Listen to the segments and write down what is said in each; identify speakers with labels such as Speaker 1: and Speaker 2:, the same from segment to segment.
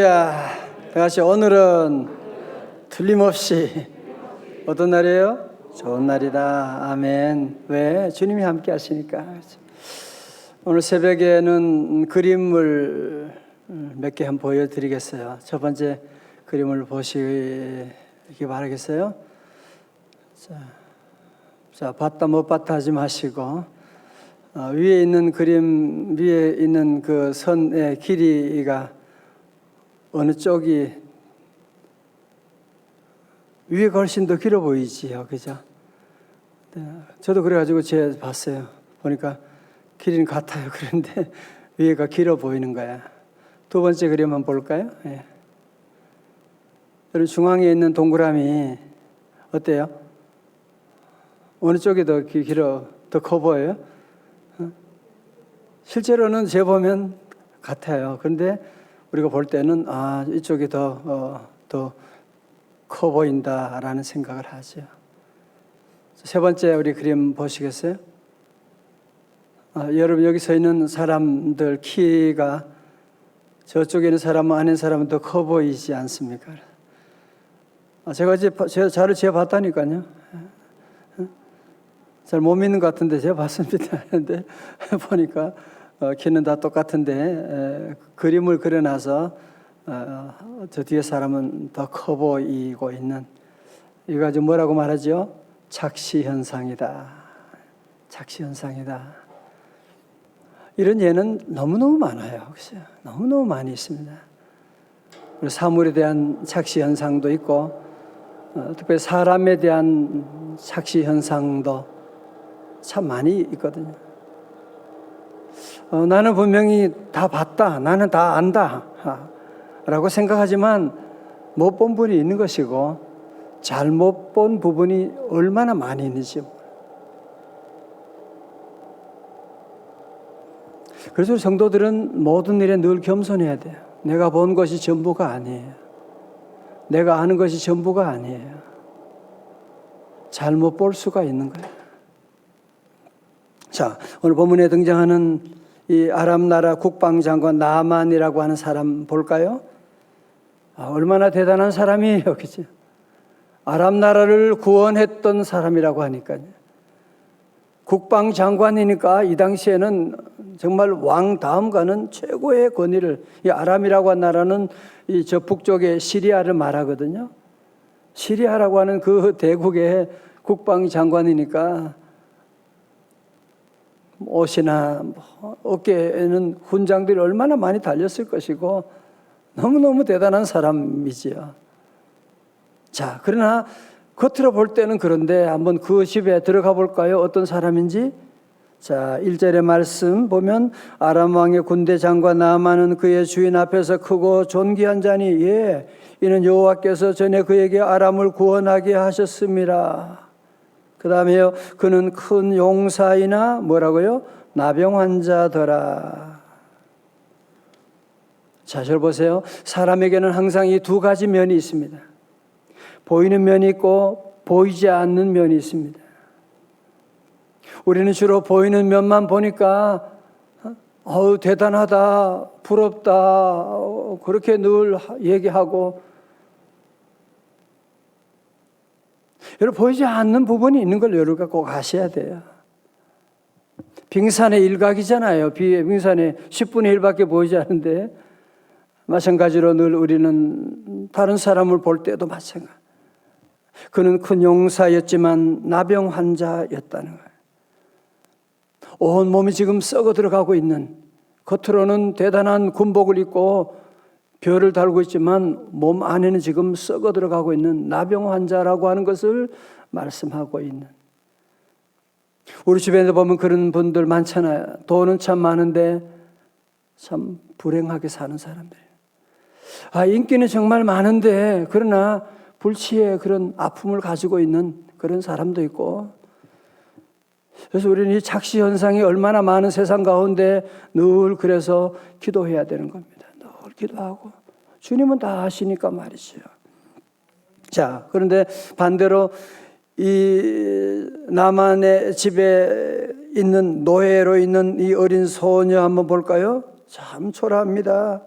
Speaker 1: 다 같이 오늘은 틀림없이 어떤 날이에요? 좋은 날이다. 아멘. 왜? 주님이 함께 하시니까. 오늘 새벽에는 그림을 몇 개 한번 보여드리겠어요. 첫 번째 그림을 보시기 바라겠어요. 자, 봤다 못 봤다 하지 마시고, 위에 있는 그림, 위에 있는 그 선의 길이가 어느 쪽이 위에가 훨씬 더 길어 보이지요, 그죠? 네, 저도 그래가지고 제가 봤어요. 보니까 길이는 같아요. 그런데 위에가 길어 보이는 거야. 두 번째 그림 한번 볼까요? 예. 여기 중앙에 있는 동그라미 어때요? 어느 쪽이 더 길어, 더 커 보여요? 실제로는 재보면 같아요. 그런데 우리가 볼 때는 이쪽이 더 커 보인다라는 생각을 하죠. 세 번째 우리 그림 보시겠어요? 여러분 여기 서 있는 사람들 키가 저쪽에 있는 사람은 안에 사람은 더 커 보이지 않습니까? 제가 자를 재봤다니까요. 잘 못 믿는 것 같은데 제가 봤습니다. 그런데 보니까 키는 다 똑같은데 그림을 그려놔서 저 뒤에 사람은 더 커 보이고 있는, 이거 가지고 뭐라고 말하죠? 착시현상이다. 착시현상이다. 이런 예는 너무너무 많아요. 그렇죠? 너무너무 많이 있습니다. 사물에 대한 착시현상도 있고, 특별히 사람에 대한 착시현상도 참 많이 있거든요. 나는 분명히 다 봤다, 나는 다 안다 라고 생각하지만 못 본 분이 있는 것이고, 잘못 본 부분이 얼마나 많이 있는지. 그래서 성도들은 모든 일에 늘 겸손해야 돼요. 내가 본 것이 전부가 아니에요. 내가 아는 것이 전부가 아니에요. 잘못 볼 수가 있는 거예요. 자, 오늘 본문에 등장하는 이 아람 나라 국방장관 나만이라고 하는 사람 볼까요? 얼마나 대단한 사람이에요, 그죠? 아람 나라를 구원했던 사람이라고 하니까요. 국방장관이니까 이 당시에는 정말 왕 다음 가는 최고의 권위를, 이 아람이라고 하는 나라는 이 저 북쪽의 시리아를 말하거든요. 시리아라고 하는 그 대국의 국방장관이니까 옷이나 어깨에는 훈장들이 얼마나 많이 달렸을 것이고 너무너무 대단한 사람이지요. 자, 그러나 겉으로 볼 때는 그런데 한번 그 집에 들어가 볼까요? 어떤 사람인지. 자, 1절의 말씀 보면 아람 왕의 군대 장관 나아만은 그의 주인 앞에서 크고 존귀한 자니 이는 여호와께서 전에 그에게 아람을 구원하게 하셨음이라. 그 다음에요, 그는 큰 용사이나 뭐라고요? 나병 환자더라. 자, 저 보세요. 사람에게는 항상 이 두 가지 면이 있습니다. 보이는 면이 있고 보이지 않는 면이 있습니다. 우리는 주로 보이는 면만 보니까 대단하다, 부럽다, 그렇게 늘 얘기하고, 여러분 보이지 않는 부분이 있는 걸 여러분가 꼭 아셔야 돼요. 빙산의 일각이잖아요. 빙산의 10분의 1밖에 보이지 않는데, 마찬가지로 늘 우리는 다른 사람을 볼 때도 마찬가지. 그는 큰 용사였지만 나병 환자였다는 거예요. 온 몸이 지금 썩어 들어가고 있는, 겉으로는 대단한 군복을 입고 별을 달고 있지만 몸 안에는 지금 썩어 들어가고 있는 나병 환자라고 하는 것을 말씀하고 있는. 우리 주변에 보면 그런 분들 많잖아요. 돈은 참 많은데 참 불행하게 사는 사람들이에요. 인기는 정말 많은데 그러나 불치의 그런 아픔을 가지고 있는 그런 사람도 있고, 그래서 우리는 이 착시 현상이 얼마나 많은 세상 가운데 늘 그래서 기도해야 되는 겁니다. 늘 기도하고 주님은 다 아시니까 말이죠. 자, 그런데 반대로 이 나만의 집에 있는 노예로 있는 이 어린 소녀 한번 볼까요? 참 초라합니다.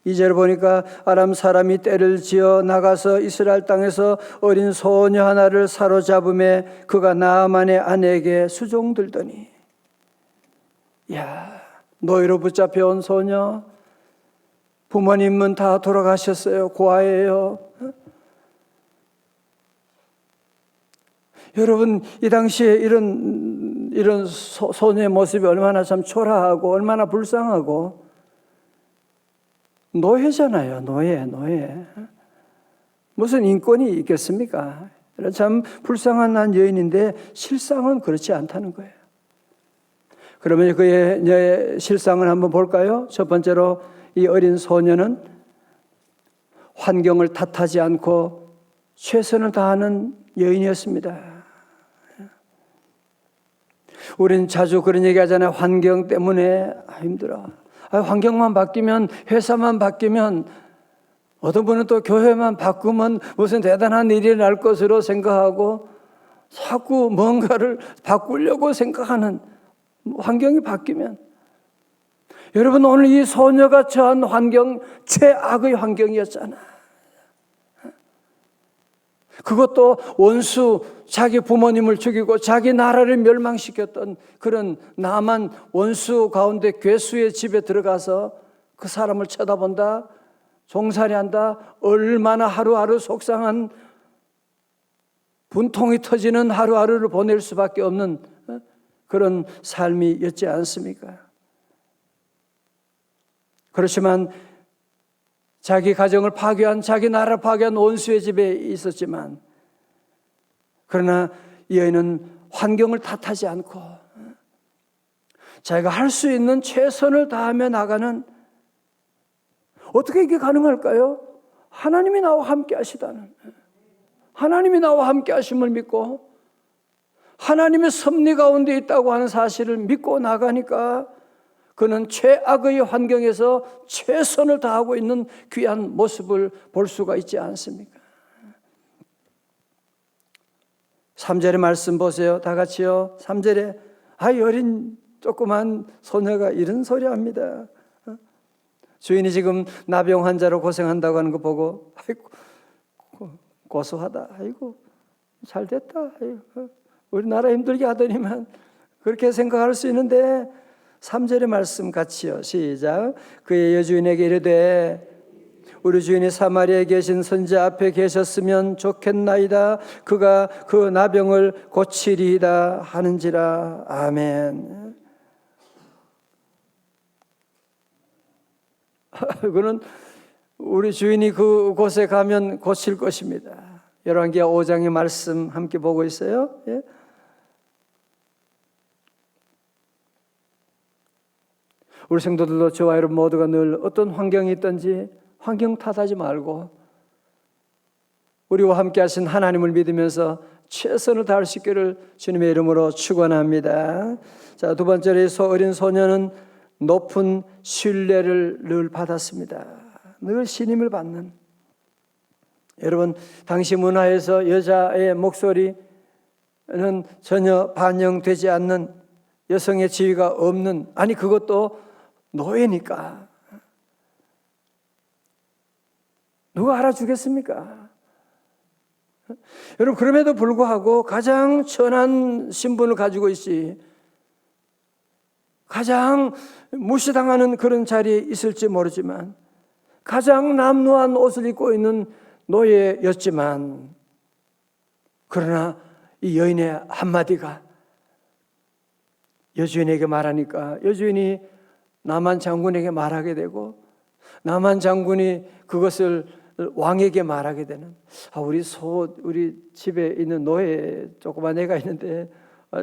Speaker 1: 2절 보니까 아람 사람이 떼를 지어 나가서 이스라엘 땅에서 어린 소녀 하나를 사로잡음에 그가 나아만의 아내에게 수종들더니. 야, 노예로 붙잡혀온 소녀, 부모님은 다 돌아가셨어요. 고아예요. 여러분, 이 당시에 이런 소녀의 모습이 얼마나 참 초라하고 얼마나 불쌍하고, 노예잖아요. 노예. 무슨 인권이 있겠습니까? 참 불쌍한 한 여인인데 실상은 그렇지 않다는 거예요. 그러면 그의 실상을 한번 볼까요? 첫 번째로 이 어린 소녀는 환경을 탓하지 않고 최선을 다하는 여인이었습니다. 우리는 자주 그런 얘기 하잖아요. 환경 때문에 힘들어. 환경만 바뀌면, 회사만 바뀌면, 어떤 분은 또 교회만 바꾸면 무슨 대단한 일이 날 것으로 생각하고 자꾸 뭔가를 바꾸려고 생각하는, 환경이 바뀌면. 여러분, 오늘 이 소녀가 처한 환경, 최악의 환경이었잖아. 그것도 원수, 자기 부모님을 죽이고 자기 나라를 멸망시켰던 그런 남한 원수 가운데 괴수의 집에 들어가서 그 사람을 쳐다본다, 종살이한다, 얼마나 하루하루 속상한, 분통이 터지는 하루하루를 보낼 수밖에 없는 그런 삶이었지 않습니까? 그렇지만 자기 가정을 파괴한, 자기 나라를 파괴한 원수의 집에 있었지만, 그러나 이 여인은 환경을 탓하지 않고 자기가 할 수 있는 최선을 다하며 나가는, 어떻게 이게 가능할까요? 하나님이 나와 함께 하시다는, 하나님이 나와 함께 하심을 믿고 하나님의 섭리 가운데 있다고 하는 사실을 믿고 나가니까 그는 최악의 환경에서 최선을 다하고 있는 귀한 모습을 볼 수가 있지 않습니까? 3절의 말씀 보세요. 다 같이요. 3절에 어린 조그만 소녀가 이런 소리 합니다. 주인이 지금 나병 환자로 고생한다고 하는 거 보고 아이고 고소하다. 아이고 잘 됐다. 아이고, 우리나라 힘들게 하더니만, 그렇게 생각할 수 있는데 3절의 말씀 같이요. 시작. 그의 여주인에게 이르되 우리 주인이 사마리아에 계신 선지자 앞에 계셨으면 좋겠나이다. 그가 그 나병을 고치리이다 하는지라. 아멘. 그는 우리 주인이 그곳에 가면 고칠 것입니다. 열왕기하 5장의 말씀 함께 보고 있어요. 예? 우리 성도들도 저와 여러분 모두가 늘 어떤 환경이 있든지 환경 탓하지 말고 우리와 함께 하신 하나님을 믿으면서 최선을 다할 수 있기를 주님의 이름으로 축원합니다. 자, 두 번째로 어린 소녀는 높은 신뢰를 늘 받았습니다. 늘 신임을 받는. 여러분, 당시 문화에서 여자의 목소리는 전혀 반영되지 않는, 여성의 지위가 없는, 아니 그것도 노예니까 누가 알아주겠습니까? 여러분, 그럼에도 불구하고 가장 천한 신분을 가지고 있지, 가장 무시당하는 그런 자리에 있을지 모르지만 가장 남루한 옷을 입고 있는 노예였지만, 그러나 이 여인의 한마디가 여주인에게 말하니까 여주인이 나만 장군에게 말하게 되고, 나만 장군이 그것을 왕에게 말하게 되는, 우리 집에 있는 노예 조그만 애가 있는데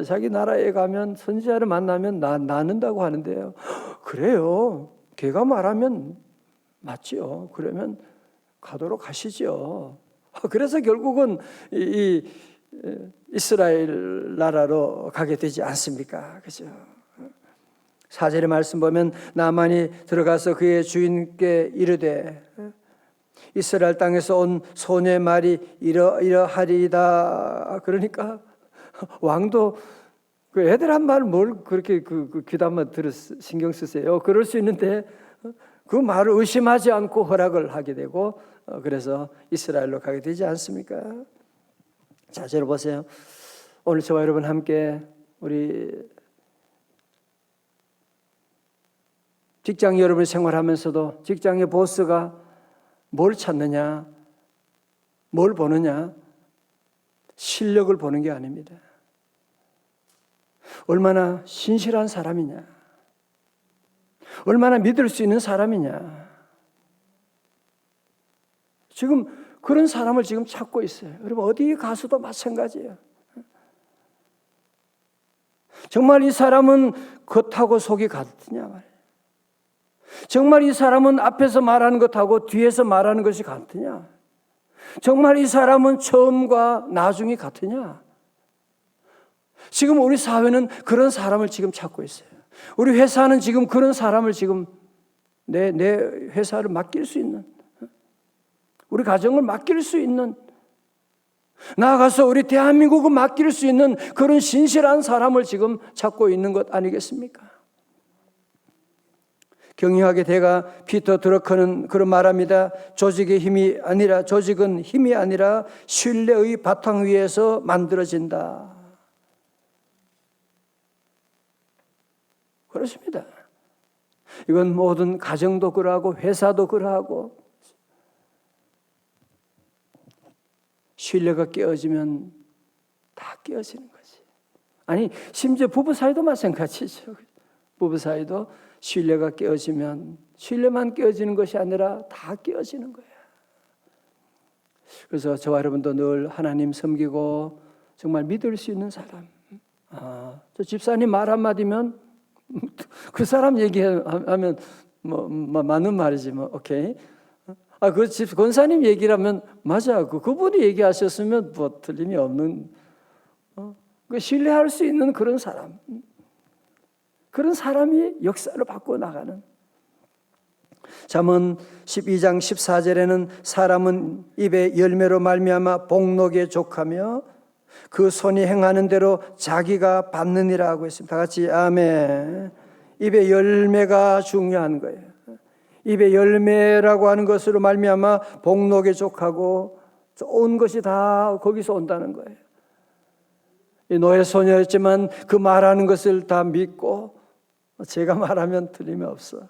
Speaker 1: 자기 나라에 가면 선지자를 만나면 낳는다고 하는데요. 그래요. 걔가 말하면 맞지요. 그러면 가도록 하시죠. 그래서 결국은 이 이스라엘 나라로 가게 되지 않습니까? 그죠? 4절의 말씀 보면 나만이 들어가서 그의 주인께 이르되 이스라엘 땅에서 온 소녀의 말이 이러하리이다. 그러니까 왕도 그 애들 한 말 뭘 그렇게 그 귀담아 들어 신경 쓰세요. 그럴 수 있는데 그 말을 의심하지 않고 허락을 하게 되고 그래서 이스라엘로 가게 되지 않습니까? 자, 저를 보세요. 오늘 저와 여러분 함께 우리 직장 여러분 생활하면서도 직장의 보스가 뭘 찾느냐, 뭘 보느냐, 실력을 보는 게 아닙니다. 얼마나 신실한 사람이냐, 얼마나 믿을 수 있는 사람이냐. 지금 그런 사람을 지금 찾고 있어요. 여러분 어디 가서도 마찬가지예요. 정말 이 사람은 겉하고 속이 같으냐 말이에요. 정말 이 사람은 앞에서 말하는 것하고 뒤에서 말하는 것이 같으냐. 정말 이 사람은 처음과 나중이 같으냐. 지금 우리 사회는 그런 사람을 지금 찾고 있어요. 우리 회사는 지금 그런 사람을 지금 내 회사를 맡길 수 있는, 우리 가정을 맡길 수 있는, 나아가서 우리 대한민국을 맡길 수 있는 그런 신실한 사람을 지금 찾고 있는 것 아니겠습니까? 경영학의 대가 피터 드러커는 그런 말합니다. 조직은 힘이 아니라 신뢰의 바탕 위에서 만들어진다. 그렇습니다. 이건 모든 가정도 그러하고 회사도 그러하고, 신뢰가 깨어지면 다 깨어지는 거지. 아니, 심지어 부부 사이도 마찬가지죠. 부부 사이도 신뢰가 깨어지면 신뢰만 깨어지는 것이 아니라 다 깨어지는 거예요. 그래서 저와 여러분도 늘 하나님 섬기고 정말 믿을 수 있는 사람. 저 집사님 말 한마디면 그 사람 얘기하면 맞는 말이지 오케이. 그 집 권사님 얘기라면 맞아. 그분이 얘기하셨으면 틀림이 없는, 신뢰할 수 있는 그런 사람. 그런 사람이 역사를 바꿔 나가는. 잠언 12장 14절에는 사람은 입의 열매로 말미암아 복록에 족하며 그 손이 행하는 대로 자기가 받느니라 하고 있습니다. 다 같이 아멘. 입의 열매가 중요한 거예요. 입의 열매라고 하는 것으로 말미암아 복록에 족하고 좋은 것이 다 거기서 온다는 거예요. 이 노예 소녀였지만 그 말하는 것을 다 믿고 제가 말하면 틀림이 없어.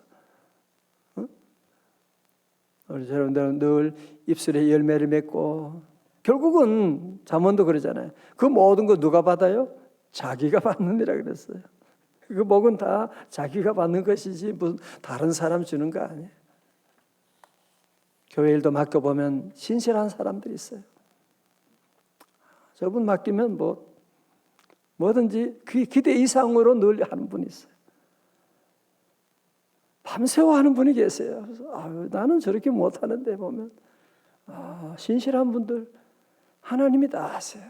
Speaker 1: 우리 여러분들은 늘 입술에 열매를 맺고 결국은 잠언도 그러잖아요. 그 모든 거 누가 받아요? 자기가 받느니라 그랬어요. 그 복은 다 자기가 받는 것이지 무슨 다른 사람 주는 거 아니에요. 교회 일도 맡겨보면 신실한 사람들이 있어요. 저분 맡기면 뭐든지 기대 이상으로 늘 하는 분이 있어요. 밤새워 하는 분이 계세요. 그래서 나는 저렇게 못하는데 보면 신실한 분들 하나님이 다 하세요.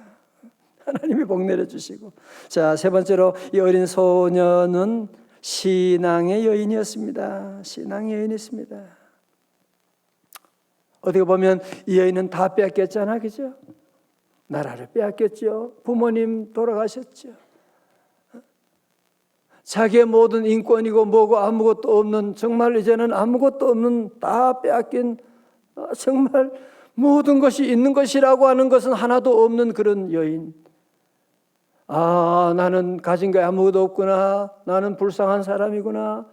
Speaker 1: 하나님이 복 내려주시고. 자, 세 번째로 이 어린 소녀는 신앙의 여인이었습니다. 신앙의 여인이었습니다. 어떻게 보면 이 여인은 다 빼앗겼잖아, 그죠? 나라를 빼앗겼죠. 부모님 돌아가셨죠. 자기의 모든 인권이고 뭐고 아무것도 없는, 정말 이제는 아무것도 없는, 다 빼앗긴, 정말 모든 것이 있는 것이라고 하는 것은 하나도 없는 그런 여인. 나는 가진 게 아무것도 없구나. 나는 불쌍한 사람이구나.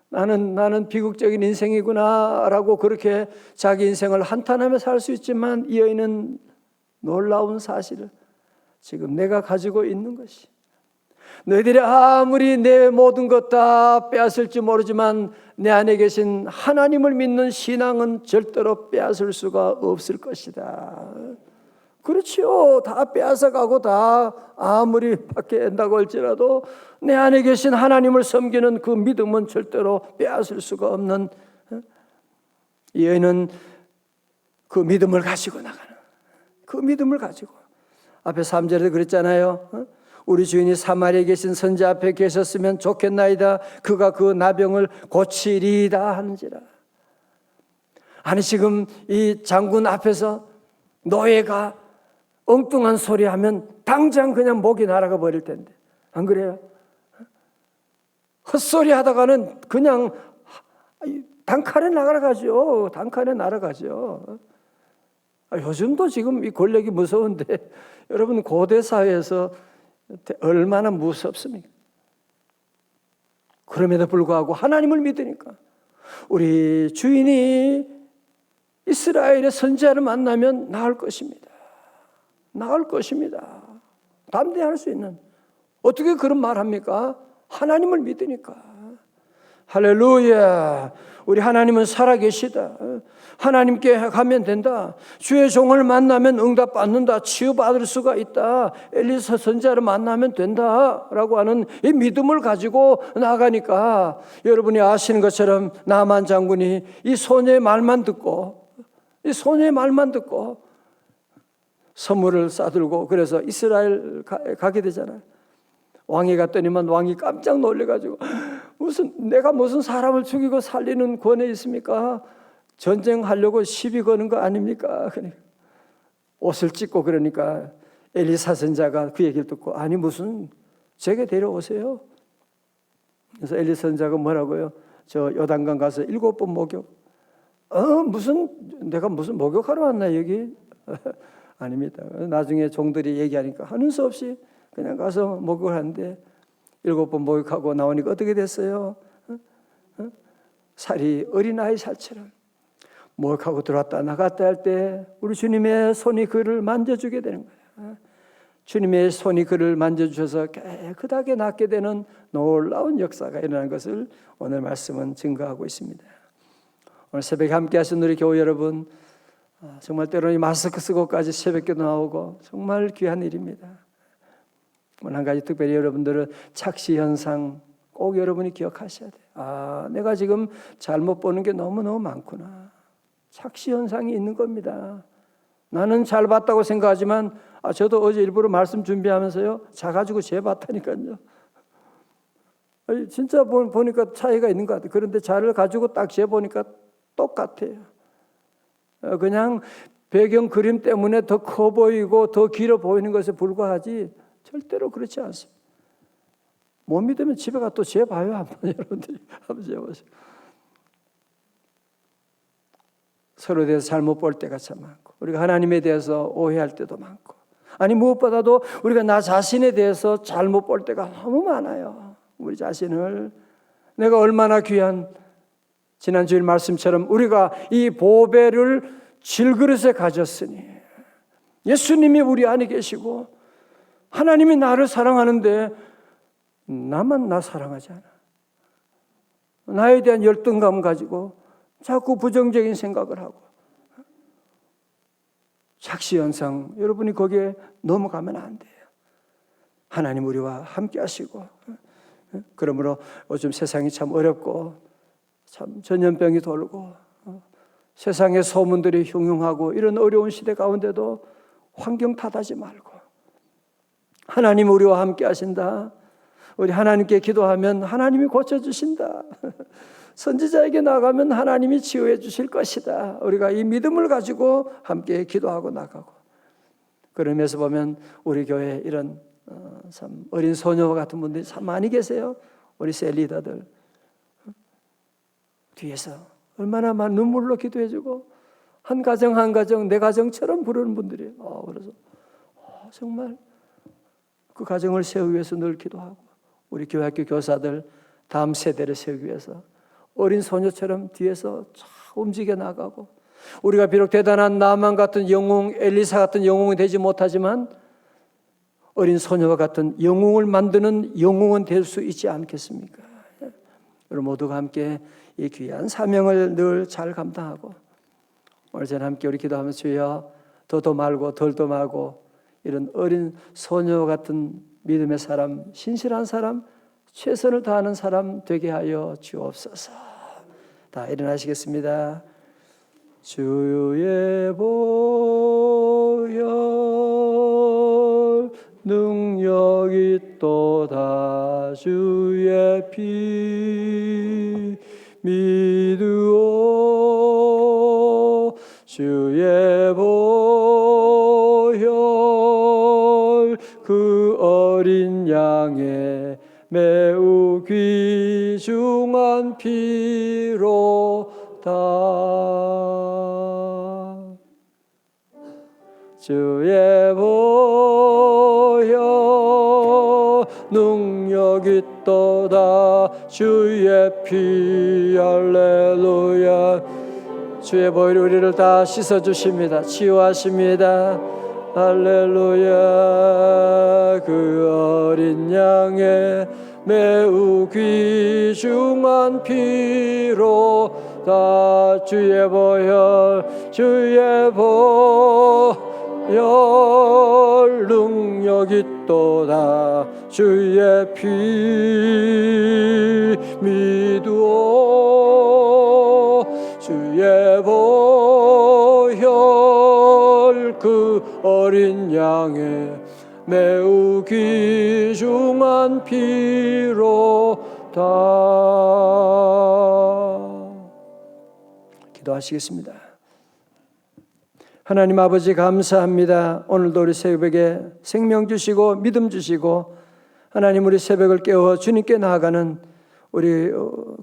Speaker 1: 나는 비극적인 인생이구나. 라고 그렇게 자기 인생을 한탄하며 살 수 있지만 이 여인은 놀라운 사실을 지금 내가 가지고 있는 것이, 너희들이 아무리 내 모든 것 다 빼앗을지 모르지만 내 안에 계신 하나님을 믿는 신앙은 절대로 빼앗을 수가 없을 것이다. 그렇지요. 다 빼앗아가고 다 아무리 바뀐다고 할지라도 내 안에 계신 하나님을 섬기는 그 믿음은 절대로 빼앗을 수가 없는, 이 여인은 그 믿음을 가지고 나가는, 그 믿음을 가지고 앞에 3절에 그랬잖아요. 우리 주인이 사마리아에 계신 선자 앞에 계셨으면 좋겠나이다. 그가 그 나병을 고치리이다 하는지라. 아니 지금 이 장군 앞에서 노예가 엉뚱한 소리 하면 당장 그냥 목이 날아가 버릴 텐데 안 그래요? 헛소리 하다가는 그냥 단칼에 날아가죠. 단칼에 날아가죠. 요즘도 지금 이 권력이 무서운데 여러분 고대 사회에서 얼마나 무섭습니까? 그럼에도 불구하고 하나님을 믿으니까 우리 주인이 이스라엘의 선지자를 만나면 나을 것입니다. 나을 것입니다. 담대할 수 있는. 어떻게 그런 말 합니까? 하나님을 믿으니까. 할렐루야. 우리 하나님은 살아계시다. 하나님께 가면 된다. 주의 종을 만나면 응답받는다. 치유받을 수가 있다. 엘리사 선지자를 만나면 된다 라고 하는 이 믿음을 가지고 나가니까 여러분이 아시는 것처럼 나만 장군이 이 소녀의 말만 듣고 선물을 싸들고 그래서 이스라엘 가게 되잖아요. 왕이 갔더니만 왕이 깜짝 놀래가지고 내가 무슨 사람을 죽이고 살리는 권에 있습니까? 전쟁하려고 시비 거는 거 아닙니까? 그러니까 옷을 찢고 그러니까 엘리사 선지자가 그 얘기를 듣고 아니 무슨 제게 데려오세요. 그래서 엘리사 선지자가 뭐라고요? 저 요단강 가서 7번 목욕. 내가 무슨 목욕하러 왔나 여기? 아닙니다. 나중에 종들이 얘기하니까 하는 수 없이 그냥 가서 목욕을 하는데 7번 목욕하고 나오니까 어떻게 됐어요? 살이 어린아이 살처럼 목욕하고 들어왔다 나갔다 할 때 우리 주님의 손이 그를 만져주게 되는 거예요. 주님의 손이 그를 만져주셔서 깨끗하게 낫게 되는 놀라운 역사가 일어나는 것을 오늘 말씀은 증거하고 있습니다. 오늘 새벽에 함께 하신 우리 교회 여러분, 정말 때로는 마스크 쓰고까지 새벽기도 나오고 정말 귀한 일입니다. 오늘 한 가지 특별히 여러분들은 착시 현상 꼭 여러분이 기억하셔야 돼요. 내가 지금 잘못 보는 게 너무너무 많구나. 착시 현상이 있는 겁니다. 나는 잘 봤다고 생각하지만 저도 어제 일부러 말씀 준비하면서요 자가지고 재봤다니까요. 진짜 보니까 차이가 있는 것 같아요. 그런데 자를 가지고 딱 재보니까 똑같아요. 그냥 배경 그림 때문에 더 커 보이고 더 길어 보이는 것에 불과하지 절대로 그렇지 않습니다. 못 믿으면 집에 가서 또 재봐요. 한번 여러분들이 한번 재보세요. 서로에 대해서 잘못 볼 때가 참 많고 우리가 하나님에 대해서 오해할 때도 많고 아니 무엇보다도 우리가 나 자신에 대해서 잘못 볼 때가 너무 많아요. 우리 자신을 내가 얼마나 귀한 지난 주일 말씀처럼 우리가 이 보배를 질그릇에 가졌으니 예수님이 우리 안에 계시고 하나님이 나를 사랑하는데 나만 나 사랑하지 않아. 나에 대한 열등감 가지고 자꾸 부정적인 생각을 하고 착시현상 여러분이 거기에 넘어가면 안 돼요. 하나님 우리와 함께 하시고 그러므로 요즘 세상이 참 어렵고 참 전염병이 돌고 세상의 소문들이 흉흉하고 이런 어려운 시대 가운데도 환경 탓하지 말고 하나님 우리와 함께 하신다. 우리 하나님께 기도하면 하나님이 고쳐주신다. 선지자에게 나가면 하나님이 치유해 주실 것이다. 우리가 이 믿음을 가지고 함께 기도하고 나가고 그러면서 보면 우리 교회에 이런 참 어린 소녀와 같은 분들이 참 많이 계세요. 우리 셀리더들 뒤에서 얼마나 많은 눈물로 기도해주고 한 가정 한 가정 내 가정처럼 부르는 분들이에요. 그래서 정말 그 가정을 세우기 위해서 늘 기도하고 우리 교회학교 교사들 다음 세대를 세우기 위해서 어린 소녀처럼 뒤에서 쫙 움직여 나가고 우리가 비록 대단한 나만 같은 영웅 엘리사 같은 영웅이 되지 못하지만 어린 소녀와 같은 영웅을 만드는 영웅은 될 수 있지 않겠습니까? 여러분 모두가 함께 이 귀한 사명을 늘 잘 감당하고 오늘 저는 함께 우리 기도하면서 주여 더도 말고 덜도 말고 이런 어린 소녀 같은 믿음의 사람, 신실한 사람, 최선을 다하는 사람 되게 하여 주옵소서. 다 일어나시겠습니다. 주의 보혈 능력이 또다 주의 피 믿으오 주의 보혈 그 어린 양의 매우 귀중한 피로 주의 보혈 능력 있도다 주의 피 할렐루야. 주의 보혈 우리를 다 씻어주십니다. 치유하십니다. 할렐루야. 그 어린 양의 매우 귀중한 피로 다 주의 보혈 능력 있도다 주의 피 믿으오. 주의 보혈 그 어린 양의 매우 귀중한 피로다. 기도하시겠습니다. 하나님 아버지 감사합니다. 오늘도 우리 새벽에 생명 주시고 믿음 주시고 하나님 우리 새벽을 깨워 주님께 나아가는 우리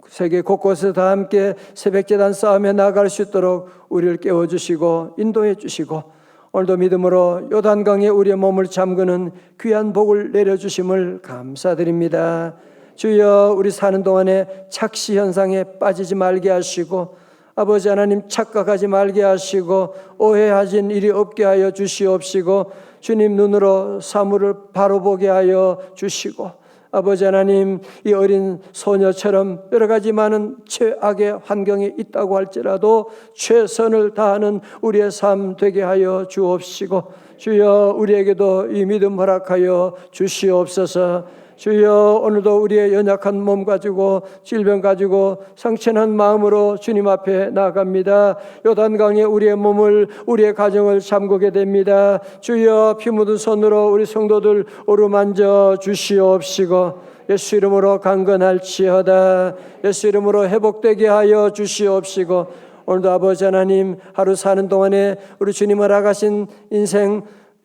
Speaker 1: 세계 곳곳에서 다 함께 새벽제단 싸움에 나아갈 수 있도록 우리를 깨워주시고 인도해 주시고 오늘도 믿음으로 요단강에 우리의 몸을 잠그는 귀한 복을 내려주심을 감사드립니다. 주여 우리 사는 동안에 착시 현상에 빠지지 말게 하시고 아버지 하나님 착각하지 말게 하시고 오해하진 일이 없게 하여 주시옵시고 주님 눈으로 사물을 바로 보게 하여 주시고 아버지 하나님 이 어린 소녀처럼 여러 가지 많은 최악의 환경에 있다고 할지라도 최선을 다하는 우리의 삶 되게 하여 주옵시고 주여 우리에게도 이 믿음 허락하여 주시옵소서. 주여 오늘도 우리의 연약한 몸 가지고 질병 가지고 상처난 마음으로 주님 앞에 나아갑니다. 요단강에 우리의 몸을 우리의 가정을 잠그게 됩니다. 주여 피 묻은 손으로 우리 성도들 어루만져 주시옵시고 예수 이름으로 강건할지어다. 예수 이름으로 회복되게 하여 주시옵시고 오늘도 아버지 하나님 하루 사는 동안에 우리 주님 허락하신 인생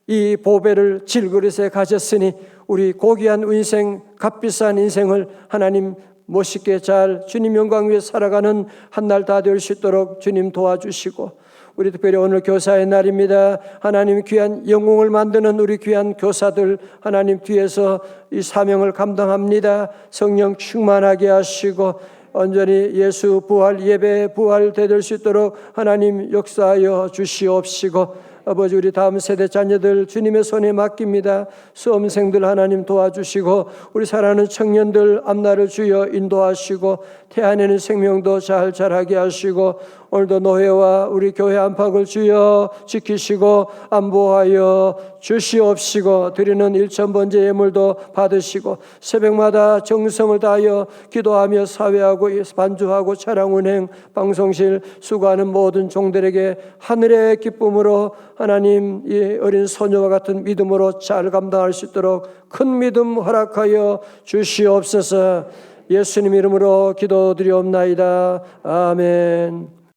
Speaker 1: 이 보배를 질그릇에 가졌으니 우리 고귀한 인생 값비싼 인생을 하나님 멋있게 잘 주님 영광 위에 살아가는 한 날 다 될 수 있도록 주님 도와주시고 우리 특별히 오늘 교사의 날입니다. 하나님 귀한 영웅을 만드는 우리 귀한 교사들 하나님 뒤에서 이 사명을 감당합니다. 성령 충만하게 하시고 온전히 예수 부활 예배 부활 되될 수 있도록 하나님 역사하여 주시옵시고 아버지 우리 다음 세대 자녀들 주님의 손에 맡깁니다. 수험생들 하나님 도와주시고 우리 사랑하는 청년들 앞날을 주여 인도하시고 태안에는 생명도 잘 자라게 하시고 오늘도 노회와 우리 교회 안팎을 주여 지키시고 안보하여 주시옵시고 드리는 일천번제 예물도 받으시고 새벽마다 정성을 다하여 기도하며 사회하고 반주하고 차량 운행 방송실 수고하는 모든 종들에게 하늘의 기쁨으로 하나님 이 어린 소녀와 같은 믿음으로 잘 감당할 수 있도록 큰 믿음 허락하여 주시옵소서. 예수님 이름으로 기도드리옵나이다. 아멘.